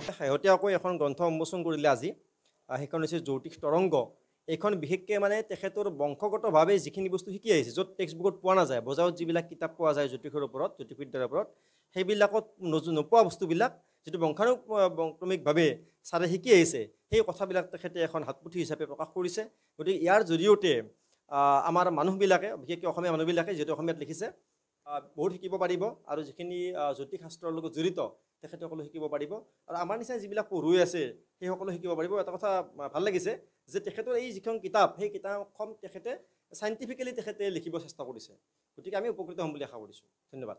শেহতীয়াকৈ এখন গ্ৰন্থ উন্মোচন কৰিলে আজি সেইখন হৈছে জ্যোতিষ তৰংগ এইখন বিশেষকৈ মানে তেখেতৰ বংশগতভাৱে যিখিনি বস্তু শিকি আহিছে য'ত টেক্সট বুকত পোৱা নাযায় বজাৰত যিবিলাক কিতাপ পোৱা যায় জ্যোতিষৰ ওপৰত জ্যোতিষবিদ্যাৰ ওপৰত সেইবিলাকত নোপোৱা বস্তুবিলাক যিটো বংশানুক্ৰমিকভাৱে ছাৰে শিকি আহিছে সেই কথাবিলাক তেখেতে এখন হাতপুথি হিচাপে প্ৰকাশ কৰিছে গতিকে ইয়াৰ জৰিয়তে আমাৰ মানুহবিলাকে বিশেষকৈ অসমীয়া মানুহবিলাকে যিহেতু অসমীয়াত লিখিছে বহুত শিকিব পাৰিব আৰু যিখিনি জ্যোতিষ শাস্ত্ৰৰ লগত জড়িত তেখেতসকলে শিকিব পাৰিব আৰু আমাৰ নিচিনা যিবিলাক পঢ়ুৱৈ আছে সেইসকলে শিকিব পাৰিব এটা কথা ভাল লাগিছে যে তেখেতৰ এই যিখন কিতাপ সেই কিতাপখন তেখেতে চাইণ্টিফিকেলি তেখেতে লিখিব চেষ্টা কৰিছে গতিকে আমি উপকৃত হ'ম বুলি আশা কৰিছোঁ ধন্যবাদ